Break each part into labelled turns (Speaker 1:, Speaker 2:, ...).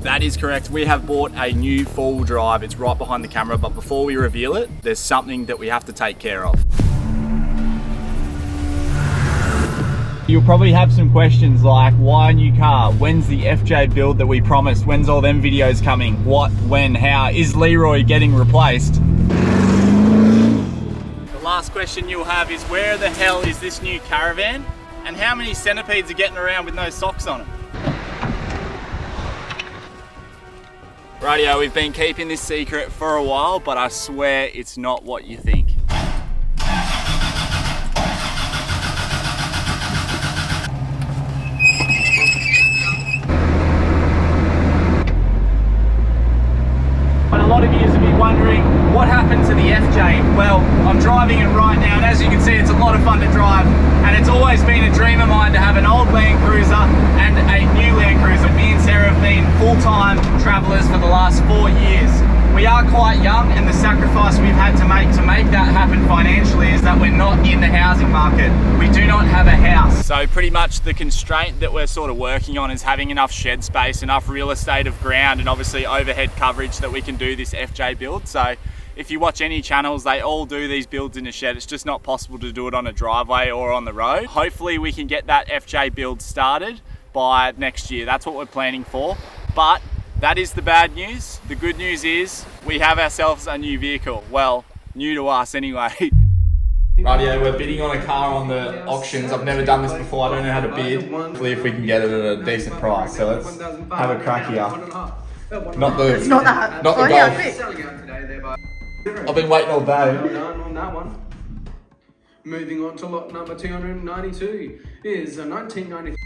Speaker 1: That is correct. We have bought a new four-wheel drive. It's right behind the camera, but before we reveal it, there's something that we have to take care of. You'll probably have some questions like, why a new car? When's the FJ build that we promised? When's all them videos coming? What, when, how? Is Leroy getting replaced? The last question you'll have is, where the hell is this new Caravan? And how many centipedes are getting around with no socks on them? Rightio, we've been keeping this secret for a while, but I swear it's not what you think. But a lot of you will be wondering, what happened to the FJ? Well, I'm driving it right now, and as you can see, it's a lot of fun to drive, and it's always been a dream of mine to have an old Landcruiser and a new Landcruiser. Me and Sarah have been full-time travellers for the last 4 years. We are quite young, and the sacrifice we've had to make that happen financially is that we're not in the housing market. We do not have a house. So pretty much the constraint that we're sort of working on is having enough shed space, enough real estate of ground, and obviously overhead coverage that we can do this FJ build. So if you watch any channels, they all do these builds in a shed. It's just not possible to do it on a driveway or on the road. Hopefully we can get that FJ build started by next year. That's what we're planning for. But that is the bad news. The good news is we have ourselves a new vehicle. Well, new to us anyway. Rightio, we're bidding on a car on the auctions. I've never done this before. I don't know how to bid. Hopefully if we can get it at a decent price. So let's have a crack here. Not the Golf. I've been waiting all day.
Speaker 2: On that one. Moving on to lot number 292 is a 1993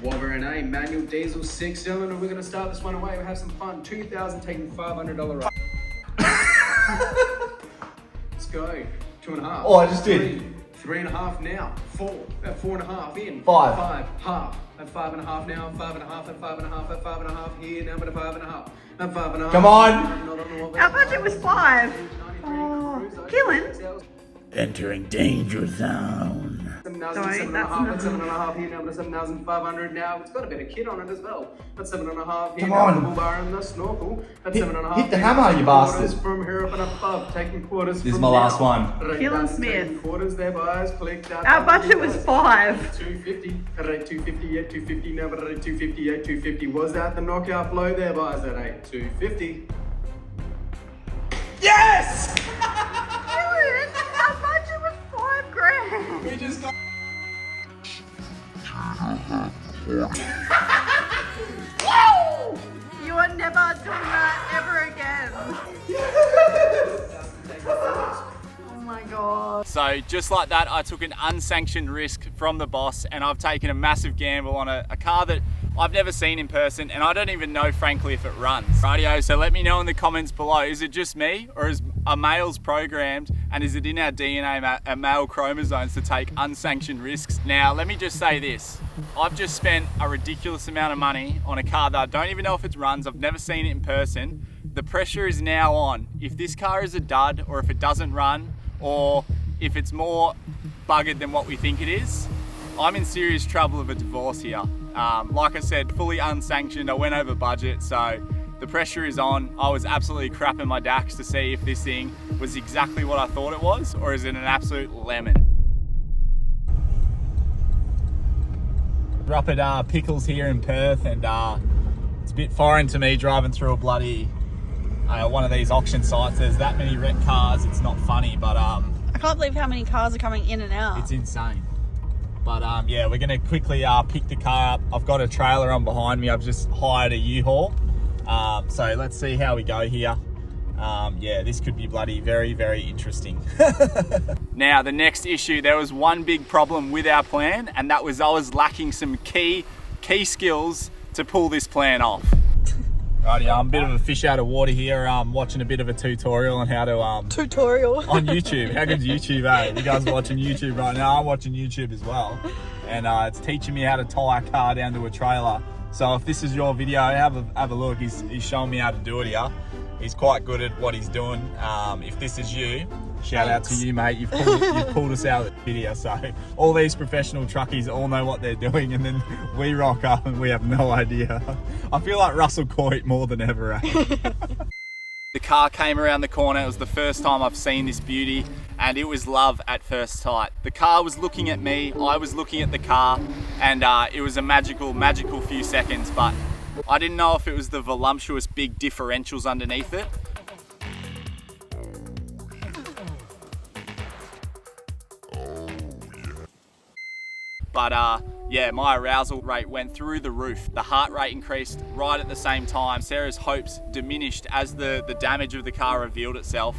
Speaker 2: Wobber and A manual diesel 6-cylinder. We're going to start this one away. We'll have some fun. 2,000 taking $500 right. Let's go. 2.5.
Speaker 1: Oh, I just did.
Speaker 2: 3.5 now. 4. At 4.5 in.
Speaker 1: 5.
Speaker 2: 5. Half. At 5.5 now. 5.5. At 5.5. At 5.5 here. Now at 5.5. At 5.5.
Speaker 1: Come on.
Speaker 3: Our budget was 5. Oh, Keelan.
Speaker 1: Entering danger zone.
Speaker 2: 7,500 here now, but 7,500 now. It's got a bit of kit on it as well. That's 7.5 here.
Speaker 1: Come on.
Speaker 2: Double bar and the snorkel. That's 7.5.
Speaker 1: Hit the hammer, you bastard.
Speaker 2: From here up and above, taking quarters.
Speaker 1: This is my last one.
Speaker 3: Keelan Smith.
Speaker 2: Quarters there, guys. Click that.
Speaker 3: Our budget was 5.
Speaker 2: 250. At 250 at 250 now, but at 250 at 250. Was that the knockout blow there, guys? At 250.
Speaker 1: Yes!
Speaker 3: Keelan, our budget was 5 grand.
Speaker 1: We just got...
Speaker 3: You are never doing that ever again. Oh my god.
Speaker 1: So just like that, I took an unsanctioned risk from the boss, and I've taken a massive gamble on a car that I've never seen in person, and I don't even know, frankly, if it runs. Rightio, so let me know in the comments below, is it just me, or are males programmed, and is it in our DNA, our male chromosomes, to take unsanctioned risks? Now, let me just say this. I've just spent a ridiculous amount of money on a car that I don't even know if it runs. I've never seen it in person. The pressure is now on. If this car is a dud, or if it doesn't run, or if it's more buggered than what we think it is, I'm in serious trouble of a divorce here. Like I said, fully unsanctioned. I went over budget, so the pressure is on. I was absolutely crapping my dacks to see if this thing was exactly what I thought it was, or is it an absolute lemon. We're up at Pickles here in Perth, and it's a bit foreign to me driving through a bloody one of these auction sites. There's that many wrecked cars, it's not funny, but
Speaker 3: I can't believe how many cars are coming in and out.
Speaker 1: It's insane. But yeah, we're gonna quickly pick the car up. I've got a trailer on behind me. I've just hired a U-Haul. So let's see how we go here. Yeah, this could be bloody very, very interesting. Now, the next issue, there was one big problem with our plan, and that was I was lacking some key skills to pull this plan off. Righty, I'm a bit of a fish out of water here. Watching a bit of a tutorial on how to...
Speaker 3: Tutorial?
Speaker 1: On YouTube. How good's YouTube, eh? You guys are watching YouTube right now. I'm watching YouTube as well. And it's teaching me how to tie a car down to a trailer. So if this is your video, have a look. He's showing me how to do it here. He's quite good at what he's doing. If this is you, shout out to you, mate. You've pulled us out of the video. So all these professional truckies all know what they're doing, and then we rock up and we have no idea. I feel like Russell Coit more than ever. The car came around the corner. It was the first time I've seen this beauty, and it was love at first sight. The car was looking at me, I was looking at the car, and it was a magical few seconds, but I didn't know if it was the voluptuous big differentials underneath it. But yeah, my arousal rate went through the roof. The heart rate increased right at the same time. Sarah's hopes diminished as the damage of the car revealed itself.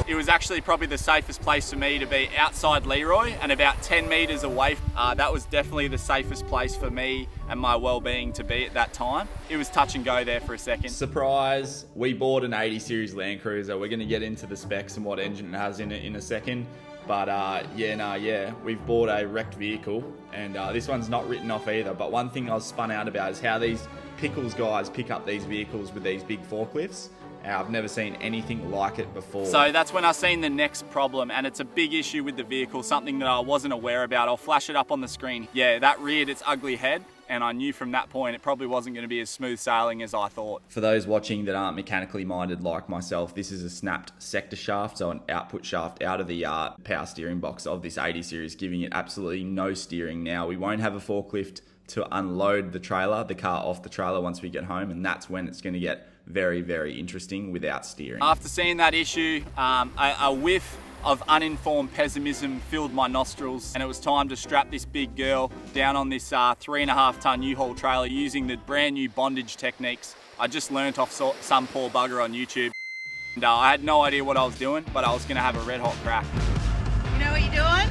Speaker 1: It was actually probably the safest place for me to be outside Leroy and about 10 meters away. That was definitely the safest place for me and my well-being to be at that time. It was touch and go there for a second. Surprise, we bought an 80 series Landcruiser. We're gonna get into the specs and what engine it has in it in a second. But we've bought a wrecked vehicle, and this one's not written off either. But one thing I was spun out about is how these Pickles guys pick up these vehicles with these big forklifts. I've never seen anything like it before. So that's when I seen the next problem, and it's a big issue with the vehicle, something that I wasn't aware about. I'll flash it up on the screen. Yeah, that reared its ugly head, and I knew from that point it probably wasn't going to be as smooth sailing as I thought. For those watching that aren't mechanically minded like myself, this is a snapped sector shaft, so an output shaft out of the power steering box of this 80 series, giving it absolutely no steering. Now, we won't have a forklift to unload the car off the trailer once we get home, and that's when it's going to get very interesting without steering. After seeing that issue, a whiff of uninformed pessimism filled my nostrils, and it was time to strap this big girl down on this 3.5 ton U-Haul trailer using the brand new bondage techniques I just learnt off some poor bugger on YouTube. And I had no idea what I was doing, but I was going to have a red hot crack.
Speaker 3: You know what you're doing?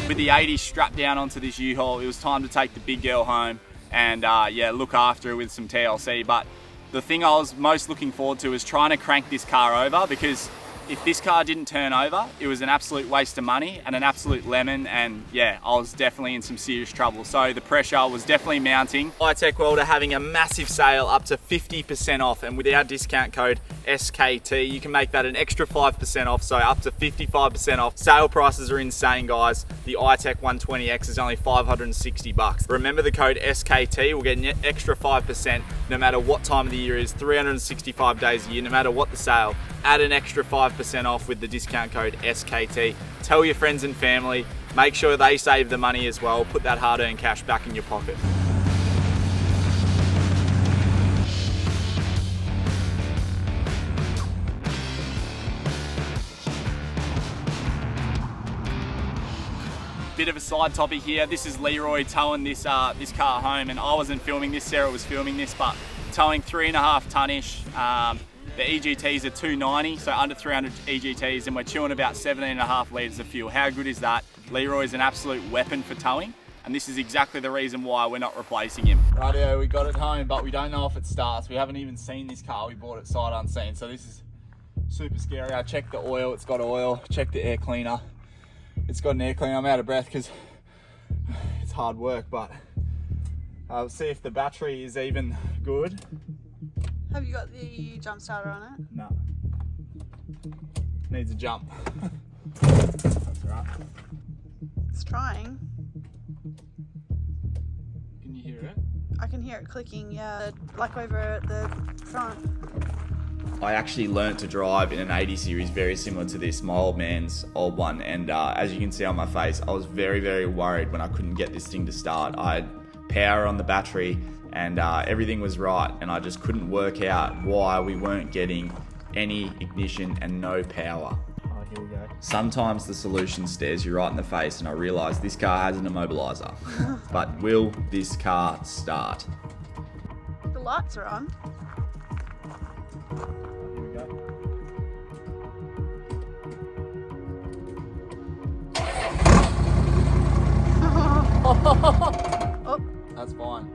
Speaker 1: With the 80 strapped down onto this U-Haul, it was time to take the big girl home and yeah, look after her with some TLC. But the thing I was most looking forward to was trying to crank this car over, because if this car didn't turn over, it was an absolute waste of money and an absolute lemon, and yeah, I was definitely in some serious trouble. So the pressure was definitely mounting. iTech World are having a massive sale up to 50% off, and with our discount code SKT, you can make that an extra 5% off, so up to 55% off. Sale prices are insane, guys. The iTech 120X is only 560 bucks. Remember the code SKT, we'll get an extra 5% no matter what time of the year it is, 365 days a year, no matter what the sale. Add an extra 5% off with the discount code SKT. Tell your friends and family, make sure they save the money as well. Put that hard-earned cash back in your pocket. Bit of a side topic here. This is Leroy towing this car home, and I wasn't filming this, Sarah was filming this, but towing 3.5 ton-ish. The EGTs are 290, so under 300 EGTs, and we're chewing about 17.5 litres of fuel. How good is that? Leroy is an absolute weapon for towing, and this is exactly the reason why we're not replacing him. Rightio, we got it home, but we don't know if it starts. We haven't even seen this car. We bought it sight unseen, so this is super scary. I checked the oil, it's got oil. Checked the air cleaner, it's got an air cleaner. I'm out of breath because it's hard work, but I'll see if the battery is even good.
Speaker 3: Have you got the jump starter on it?
Speaker 1: No. Needs a jump. That's right.
Speaker 3: It's trying.
Speaker 1: Can you hear it?
Speaker 3: I can hear it clicking, yeah, like over at the front.
Speaker 1: I actually learnt to drive in an 80 series very similar to this, my old man's old one, and as you can see on my face, I was very worried when I couldn't get this thing to start. I had power on the battery and everything was right, and I just couldn't work out why we weren't getting any ignition and no power. Oh, here we go. Sometimes the solution stares you right in the face, and I realised this car has an immobiliser. But will this car start?
Speaker 3: The lights are on.
Speaker 1: Here we go.
Speaker 3: Oh.
Speaker 1: That's fine.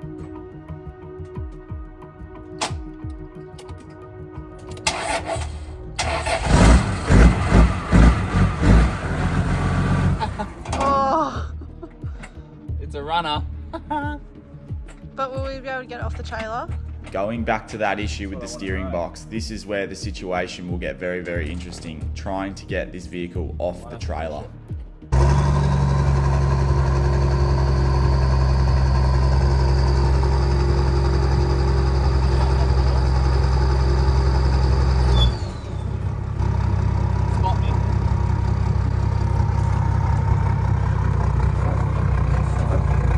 Speaker 3: But will we be able to get it off the trailer?
Speaker 4: Going back to that issue with the steering box, this is where the situation will get very, very interesting, trying to get this vehicle off the trailer.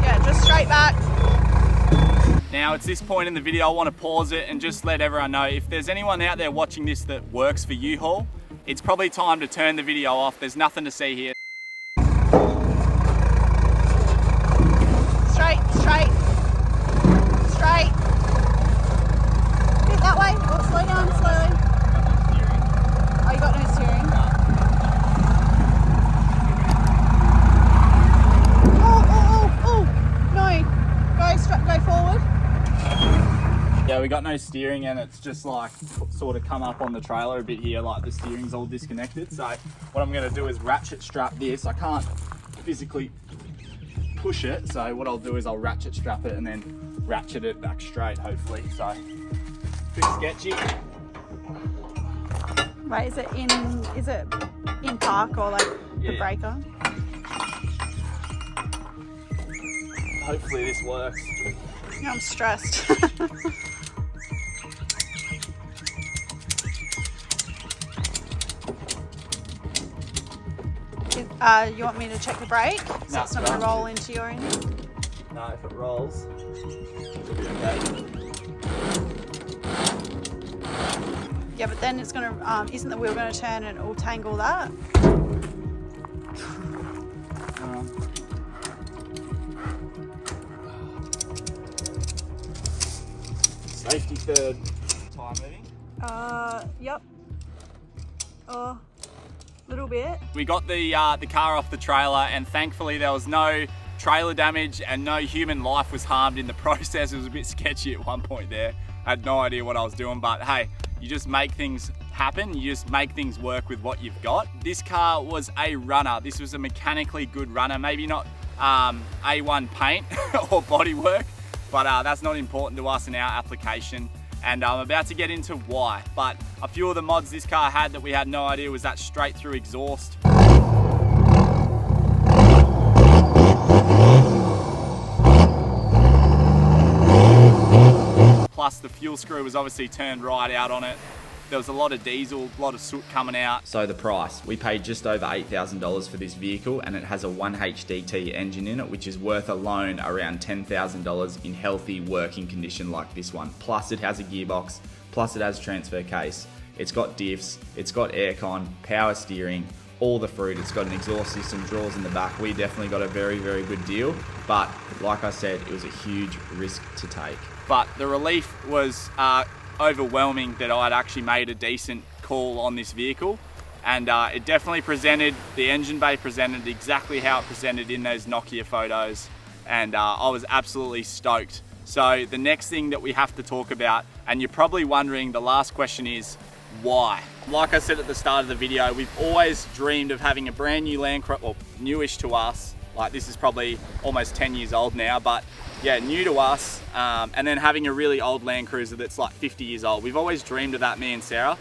Speaker 3: Yeah, just straight back.
Speaker 1: Now it's this point in the video I want to pause it and just let everyone know if there's anyone out there watching this that works for U-Haul, it's probably time to turn the video off. There's nothing to see here.
Speaker 3: Straight, straight, straight. Yeah, that way. Oh, slow down, slowly. Oh, you got no steering? Oh, no. Go forward.
Speaker 1: Yeah, we got no steering and it's just like sort of come up on the trailer a bit here, like the steering's all disconnected. So what I'm gonna do is ratchet strap this. I can't physically push it, so what I'll do is I'll ratchet strap it and then ratchet it back straight, hopefully. So bit sketchy.
Speaker 3: Wait, is it in park or like the breaker?
Speaker 1: Hopefully this works.
Speaker 3: Yeah, I'm stressed. You want me to check the brake? So it's not going to roll into your engine?
Speaker 1: No, if it rolls, it'll be okay.
Speaker 3: Yeah, but then it's going to, isn't the wheel going to turn and it will tangle that?
Speaker 1: Safety third. Time moving?
Speaker 3: Yep. Oh, little bit.
Speaker 1: We got the car off the trailer and thankfully there was no trailer damage and no human life was harmed in the process. It was a bit sketchy at one point there. I had no idea what I was doing, but hey, you just make things happen. You just make things work with what you've got. This car was a runner. This was a mechanically good runner. Maybe not A1 paint or bodywork, but that's not important to us in our application. And I'm about to get into why. But a few of the mods this car had that we had no idea was that straight through exhaust. Plus the fuel screw was obviously turned right out on it. There was a lot of diesel, a lot of soot coming out.
Speaker 4: So the price, we paid just over $8,000 for this vehicle and it has a 1HDT engine in it, which is worth alone around $10,000 in healthy working condition like this one. Plus it has a gearbox, plus it has transfer case. It's got diffs, it's got aircon, power steering, all the fruit. It's got an exhaust system, drawers in the back. We definitely got a very, very good deal. But like I said, it was a huge risk to take.
Speaker 1: But the relief was overwhelming that I'd actually made a decent call on this vehicle, and it definitely presented, the engine bay presented exactly how it presented in those Nokia photos, and I was absolutely stoked. So the next thing that we have to talk about, and you're probably wondering, the last question is why? Like I said at the start of the video, we've always dreamed of having a brand new Landcruiser, well, newish to us, like this is probably almost 10 years old now, but yeah, new to us, and then having a really old Landcruiser that's like 50 years old. We've always dreamed of that, me and Sarah,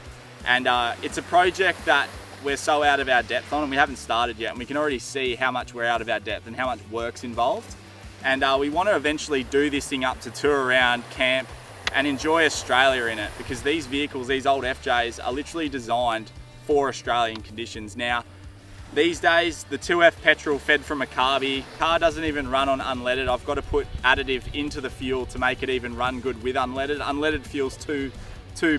Speaker 1: and it's a project that we're so out of our depth on, and we haven't started yet, and we can already see how much we're out of our depth and how much work's involved. And we want to eventually do this thing up to tour around, camp, and enjoy Australia in it, because these vehicles, these old FJs, are literally designed for Australian conditions. Now, these days, the 2F petrol fed from a carby, car doesn't even run on unleaded. I've got to put additive into the fuel to make it even run good with unleaded. Unleaded fuel's too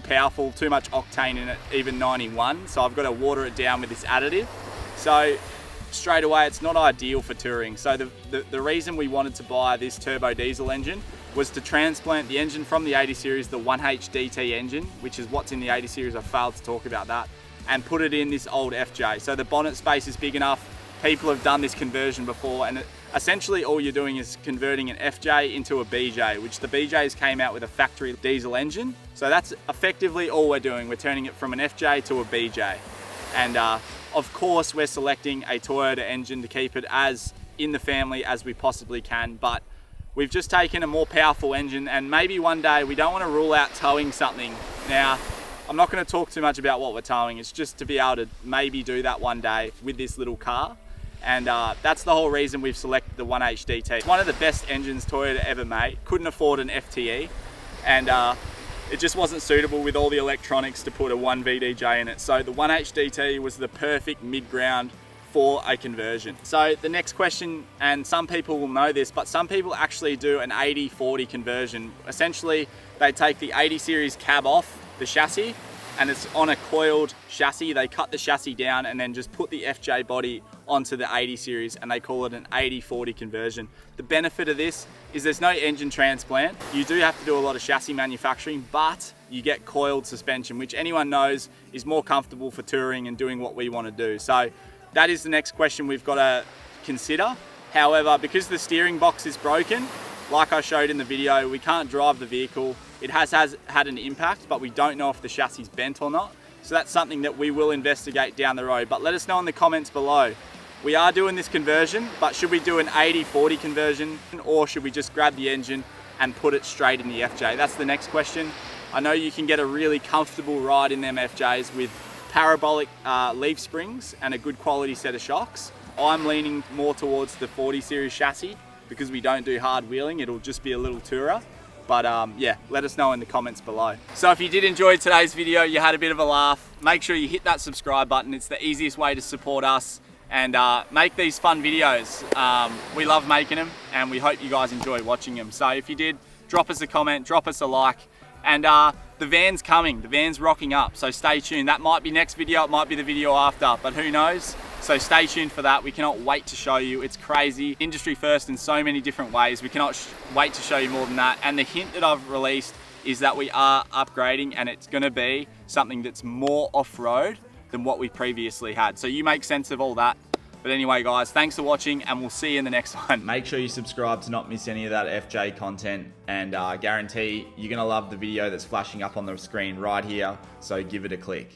Speaker 1: powerful, too much octane in it, even 91. So I've got to water it down with this additive. So straight away, it's not ideal for touring. So the reason we wanted to buy this turbo diesel engine was to transplant the engine from the 80 series, the 1HDT engine, which is what's in the 80 series. I failed to talk about that, and put it in this old FJ. So the bonnet space is big enough. People have done this conversion before, and essentially all you're doing is converting an FJ into a BJ, which the BJs came out with a factory diesel engine. So that's effectively all we're doing. We're turning it from an FJ to a BJ. And of course, we're selecting a Toyota engine to keep it as in the family as we possibly can, but we've just taken a more powerful engine, and maybe one day we don't want to rule out towing something. Now, I'm not going to talk too much about what we're towing. It's just to be able to maybe do that one day with this little car. And that's the whole reason we've selected the 1HDT. It's one of the best engines Toyota ever made. Couldn't afford an FTE, and it just wasn't suitable with all the electronics to put a 1VDJ in it. So the 1HDT was the perfect mid-ground for a conversion. So the next question, and some people will know this, but some people actually do an 80-40 conversion. Essentially, they take the 80 series cab off the chassis, and it's on a coiled chassis. They cut the chassis down and then just put the FJ body onto the 80 series, and they call it an 80-40 conversion. The benefit of this is there's no engine transplant. You do have to do a lot of chassis manufacturing, but you get coiled suspension, which anyone knows is more comfortable for touring and doing what we want to do. So that is the next question we've got to consider. However, because the steering box is broken, like I showed in the video, we can't drive the vehicle. It has had an impact, but we don't know if the chassis is bent or not. So that's something that we will investigate down the road. But let us know in the comments below. We are doing this conversion, but should we do an 80-40 conversion, or should we just grab the engine and put it straight in the FJ? That's the next question. I know you can get a really comfortable ride in them FJs with parabolic leaf springs and a good quality set of shocks. I'm leaning more towards the 40 series chassis because we don't do hard wheeling. It'll just be a little tourer. But yeah, let us know in the comments below. So if you did enjoy today's video, you had a bit of a laugh, make sure you hit that subscribe button. It's the easiest way to support us and make these fun videos. We love making them, and we hope you guys enjoy watching them. So if you did, drop us a comment, drop us a like, and the van's coming, the van's rocking up, so stay tuned. That might be next video, it might be the video after, but who knows? So stay tuned for that. We cannot wait to show you. It's crazy. Industry first in so many different ways. We cannot wait to show you more than that. And the hint that I've released is that we are upgrading, and it's gonna be something that's more off-road than what we previously had. So you make sense of all that. But anyway, guys, thanks for watching, and we'll see you in the next one.
Speaker 4: Make sure you subscribe to not miss any of that FJ content, and guarantee you're gonna love the video that's flashing up on the screen right here, so give it a click.